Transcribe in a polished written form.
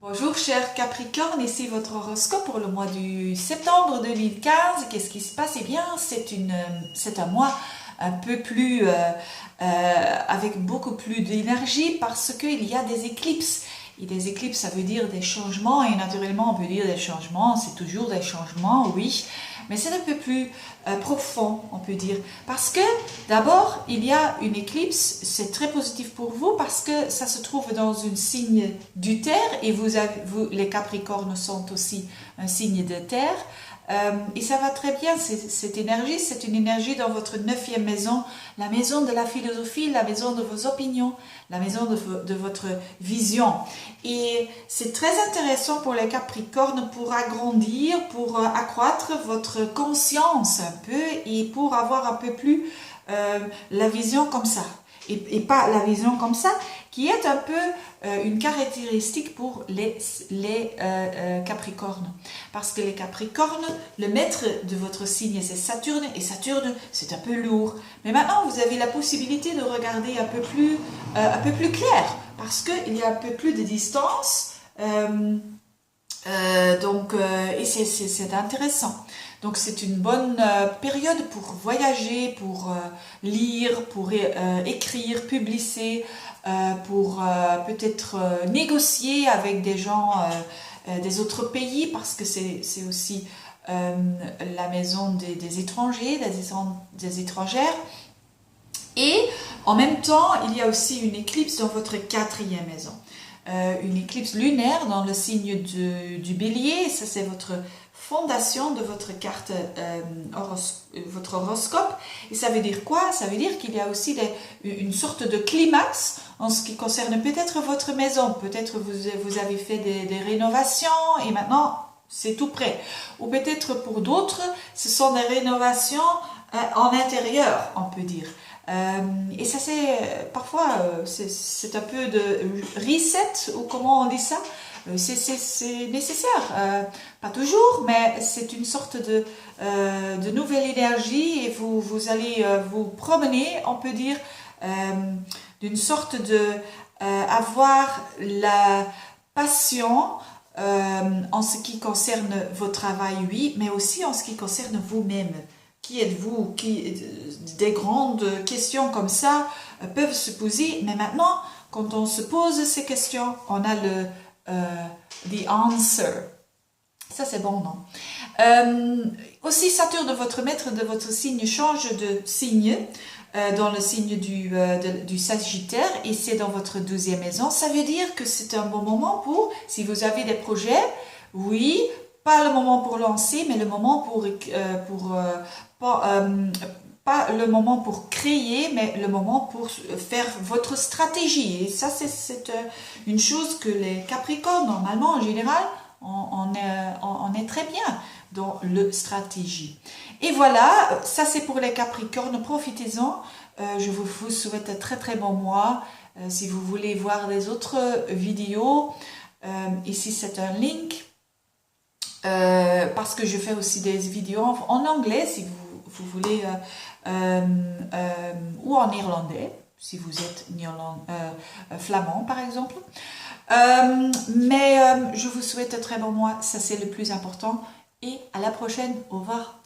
Bonjour chers Capricorne, ici votre horoscope pour le mois du septembre 2015. Qu'est-ce qui se passe? Eh bien, c'est un mois un peu plus, avec beaucoup plus d'énergie parce qu'il y a des éclipses. Et des éclipses, ça veut dire des changements, et naturellement on peut dire des changements, c'est toujours des changements, oui, mais c'est un peu plus profond, on peut dire. Parce que d'abord, il y a une éclipse, c'est très positif pour vous parce que ça se trouve dans une signe du terre, et vous, les Capricornes sont aussi un signe de terre. Et ça va très bien, cette énergie, c'est une énergie dans votre 9e maison, la maison de la philosophie, la maison de vos opinions, la maison de votre vision. Et c'est très intéressant pour les Capricornes pour agrandir, pour accroître votre conscience un peu et pour avoir un peu plus la vision comme ça. Et pas la vision comme ça, qui est un peu une caractéristique pour les Capricornes. Parce que les Capricornes, le maître de votre signe, c'est Saturne, et Saturne, c'est un peu lourd. Mais maintenant, vous avez la possibilité de regarder un peu plus clair, parce qu'il y a un peu plus de distance, et c'est intéressant. Donc c'est une bonne période pour voyager, pour lire, pour écrire, publier, pour peut-être négocier avec des gens des autres pays, parce que c'est aussi la maison des étrangers, des étrangères. Et en même temps, il y a aussi une éclipse dans votre 4e maison. Une éclipse lunaire dans le signe du bélier. Ça, c'est votre fondation de votre carte, votre horoscope. Et ça veut dire quoi? Ça veut dire qu'il y a aussi une sorte de climax en ce qui concerne peut-être votre maison. Peut-être vous avez fait des rénovations et maintenant c'est tout prêt. Ou peut-être pour d'autres, ce sont des rénovations en intérieur, on peut dire. Et ça, c'est parfois c'est un peu de reset, ou comment on dit ça. C'est nécessaire, pas toujours, mais c'est une sorte de nouvelle énergie, et vous allez vous promener, on peut dire, d'une sorte de avoir la passion en ce qui concerne votre travail, oui, mais aussi en ce qui concerne vous-même. Qui êtes-vous? Des grandes questions comme ça peuvent se poser, mais maintenant, quand on se pose ces questions, on a the answer. Ça, c'est bon, non? Aussi, Saturne, votre maître de votre signe, change de signe dans le signe du Sagittaire, et c'est dans votre 12e maison. Ça veut dire que c'est un bon moment pour, si vous avez des projets, oui, pas le moment pour lancer, mais le moment pas le moment pour créer, mais le moment pour faire votre stratégie. Et ça, c'est une chose que les Capricornes, normalement, en général, on est très bien dans le stratégie. Et voilà, ça c'est pour les Capricornes, profitez-en. Je vous souhaite un très très bon mois. Si vous voulez voir des autres vidéos, ici c'est un link. Parce que je fais aussi des vidéos en anglais, si vous voulez, ou en irlandais, si vous êtes flamand par exemple. Mais je vous souhaite un très bon mois, ça c'est le plus important, et à la prochaine, au revoir.